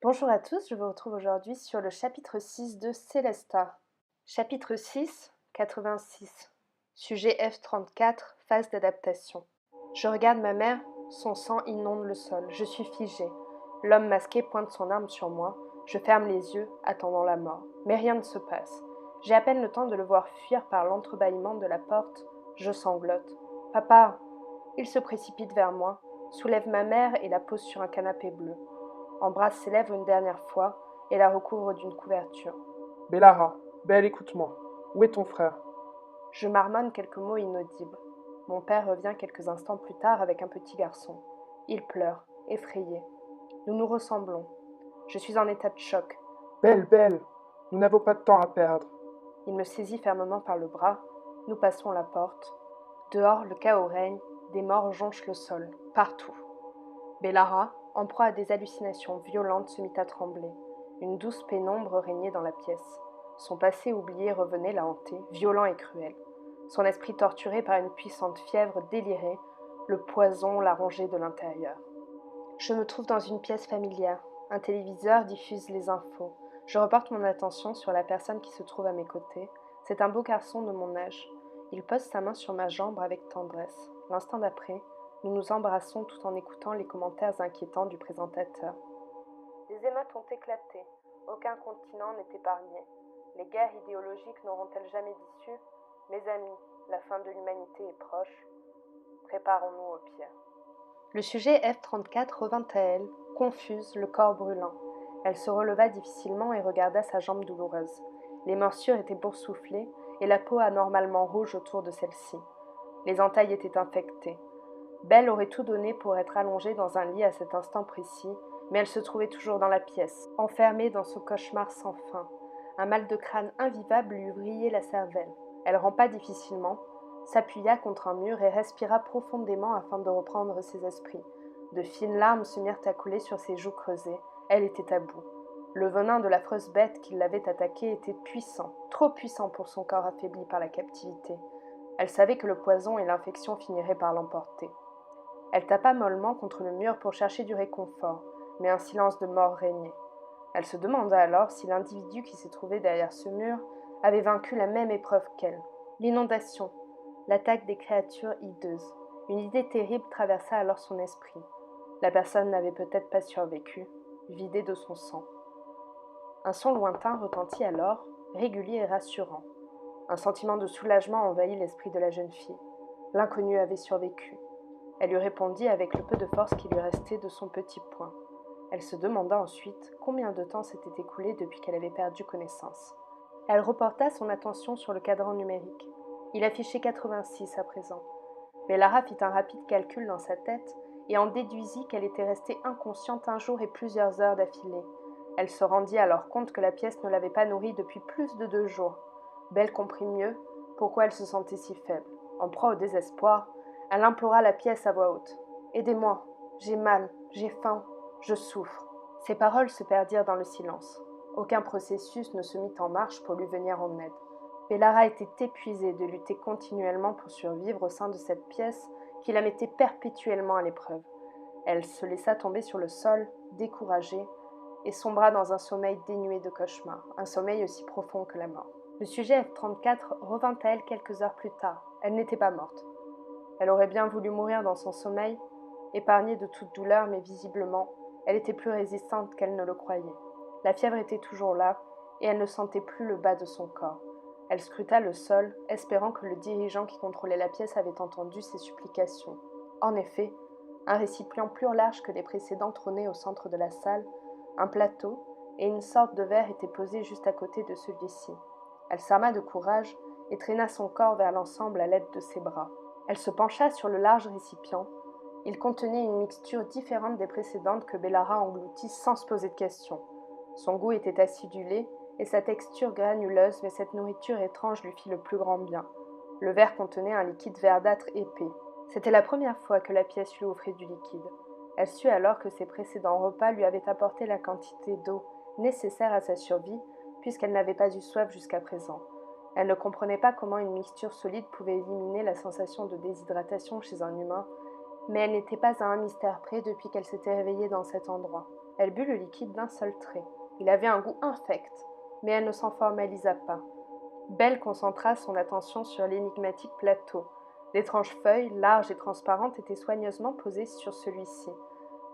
Bonjour à tous, je vous retrouve aujourd'hui sur le chapitre 6 de Célesta. Chapitre 6, 86. Sujet F34, phase d'adaptation. Je regarde ma mère, son sang inonde le sol, je suis figée. L'homme masqué pointe son arme sur moi, je ferme les yeux, attendant la mort. Mais rien ne se passe. J'ai à peine le temps de le voir fuir par l'entrebâillement de la porte, je sanglote. Papa! Il se précipite vers moi, soulève ma mère et la pose sur un canapé bleu. Embrasse ses lèvres une dernière fois et la recouvre d'une couverture. Bellara, belle, écoute-moi. Où est ton frère? Je marmonne quelques mots inaudibles. Mon père revient quelques instants plus tard avec un petit garçon. Il pleure, effrayé. Nous nous ressemblons. Je suis en état de choc. Belle, belle, nous n'avons pas de temps à perdre. Il me saisit fermement par le bras. Nous passons la porte. Dehors, le chaos règne. Des morts jonchent le sol, partout. Bellara, en proie à des hallucinations violentes, se mit à trembler. Une douce pénombre régnait dans la pièce. Son passé oublié revenait la hanter, violent et cruel. Son esprit torturé par une puissante fièvre délirait, le poison la rongeait de l'intérieur. Je me trouve dans une pièce familière. Un téléviseur diffuse les infos. Je reporte mon attention sur la personne qui se trouve à mes côtés. C'est un beau garçon de mon âge. Il pose sa main sur ma jambe avec tendresse. L'instant d'après, nous nous embrassons tout en écoutant les commentaires inquiétants du présentateur. Des émeutes ont éclaté. Aucun continent n'est épargné. Les guerres idéologiques n'auront-elles jamais d'issue? Mes amis, la fin de l'humanité est proche. Préparons-nous au pire. Le sujet F34 revint à elle, confuse, le corps brûlant. Elle se releva difficilement et regarda sa jambe douloureuse. Les morsures étaient boursouflées et la peau anormalement rouge autour de celle-ci. Les entailles étaient infectées. Belle aurait tout donné pour être allongée dans un lit à cet instant précis, mais elle se trouvait toujours dans la pièce, enfermée dans ce cauchemar sans fin. Un mal de crâne invivable lui vrillait la cervelle. Elle rampa difficilement, s'appuya contre un mur et respira profondément afin de reprendre ses esprits. De fines larmes se mirent à couler sur ses joues creusées. Elle était à bout. Le venin de l'affreuse bête qui l'avait attaquée était puissant, trop puissant pour son corps affaibli par la captivité. Elle savait que le poison et l'infection finiraient par l'emporter. Elle tapa mollement contre le mur pour chercher du réconfort, mais un silence de mort régnait. Elle se demanda alors si l'individu qui se trouvait derrière ce mur avait vaincu la même épreuve qu'elle. L'inondation, l'attaque des créatures hideuses. Une idée terrible traversa alors son esprit. La personne n'avait peut-être pas survécu, vidée de son sang. Un son lointain retentit alors, régulier et rassurant. Un sentiment de soulagement envahit l'esprit de la jeune fille. L'inconnu avait survécu. Elle lui répondit avec le peu de force qui lui restait de son petit poing. Elle se demanda ensuite combien de temps s'était écoulé depuis qu'elle avait perdu connaissance. Elle reporta son attention sur le cadran numérique. Il affichait 86 à présent. Mais Lara fit un rapide calcul dans sa tête et en déduisit qu'elle était restée inconsciente un jour et plusieurs heures d'affilée. Elle se rendit alors compte que la pièce ne l'avait pas nourrie depuis plus de 2 jours. Belle comprit mieux pourquoi elle se sentait si faible. En proie au désespoir, elle implora la pièce à voix haute. « Aidez-moi, j'ai mal, j'ai faim, je souffre. » Ses paroles se perdirent dans le silence. Aucun processus ne se mit en marche pour lui venir en aide. Bellara était épuisée de lutter continuellement pour survivre au sein de cette pièce qui la mettait perpétuellement à l'épreuve. Elle se laissa tomber sur le sol, découragée, et sombra dans un sommeil dénué de cauchemars, un sommeil aussi profond que la mort. Le sujet F34 revint à elle quelques heures plus tard. Elle n'était pas morte. Elle aurait bien voulu mourir dans son sommeil, épargnée de toute douleur, mais visiblement, elle était plus résistante qu'elle ne le croyait. La fièvre était toujours là, et elle ne sentait plus le bas de son corps. Elle scruta le sol, espérant que le dirigeant qui contrôlait la pièce avait entendu ses supplications. En effet, un récipient plus large que les précédents trônait au centre de la salle, un plateau et une sorte de verre étaient posés juste à côté de celui-ci. Elle s'arma de courage et traîna son corps vers l'ensemble à l'aide de ses bras. Elle se pencha sur le large récipient. Il contenait une mixture différente des précédentes que Bellara engloutit sans se poser de questions. Son goût était acidulé et sa texture granuleuse, mais cette nourriture étrange lui fit le plus grand bien. Le verre contenait un liquide verdâtre épais. C'était la première fois que la pièce lui offrait du liquide. Elle sut alors que ses précédents repas lui avaient apporté la quantité d'eau nécessaire à sa survie, puisqu'elle n'avait pas eu soif jusqu'à présent. Elle ne comprenait pas comment une mixture solide pouvait éliminer la sensation de déshydratation chez un humain, mais elle n'était pas à un mystère près depuis qu'elle s'était réveillée dans cet endroit. Elle but le liquide d'un seul trait. Il avait un goût infect, mais elle ne s'en formalisa pas. Belle concentra son attention sur l'énigmatique plateau. D'étranges feuilles, larges et transparentes, étaient soigneusement posées sur celui-ci.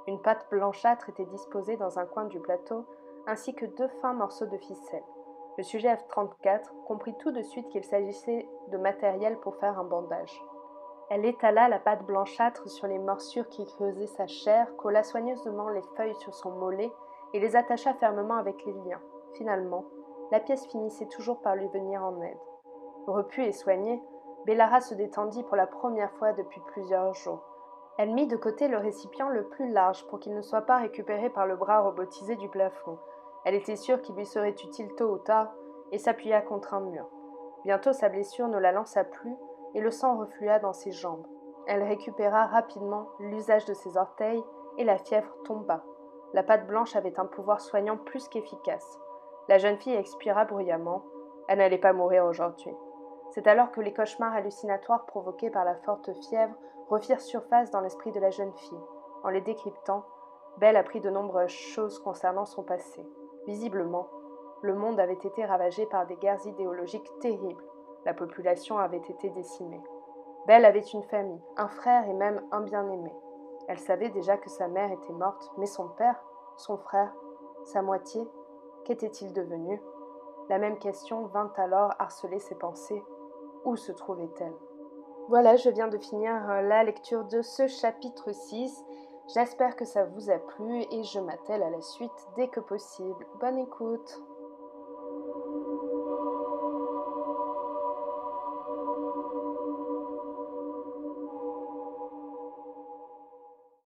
Une pâte blanchâtre était disposée dans un coin du plateau, ainsi que 2 fins morceaux de ficelle. Le sujet F-34 comprit tout de suite qu'il s'agissait de matériel pour faire un bandage. Elle étala la pâte blanchâtre sur les morsures qui creusaient sa chair, colla soigneusement les feuilles sur son mollet et les attacha fermement avec les liens. Finalement, la pièce finissait toujours par lui venir en aide. Repue et soignée, Bellara se détendit pour la première fois depuis plusieurs jours. Elle mit de côté le récipient le plus large pour qu'il ne soit pas récupéré par le bras robotisé du plafond. Elle était sûre qu'il lui serait utile tôt ou tard et s'appuya contre un mur. Bientôt sa blessure ne la lança plus et le sang reflua dans ses jambes. Elle récupéra rapidement l'usage de ses orteils et la fièvre tomba. La pâte blanche avait un pouvoir soignant plus qu'efficace. La jeune fille expira bruyamment. Elle n'allait pas mourir aujourd'hui. C'est alors que les cauchemars hallucinatoires provoqués par la forte fièvre refirent surface dans l'esprit de la jeune fille. En les décryptant, Belle apprit de nombreuses choses concernant son passé. Visiblement, le monde avait été ravagé par des guerres idéologiques terribles. La population avait été décimée. Belle avait une famille, un frère et même un bien-aimé. Elle savait déjà que sa mère était morte, mais son père, son frère, sa moitié, qu'était-il devenu? La même question vint alors harceler ses pensées. Où se trouvait-elle? Voilà, je viens de finir la lecture de ce chapitre 6. J'espère que ça vous a plu et je m'attelle à la suite dès que possible. Bonne écoute!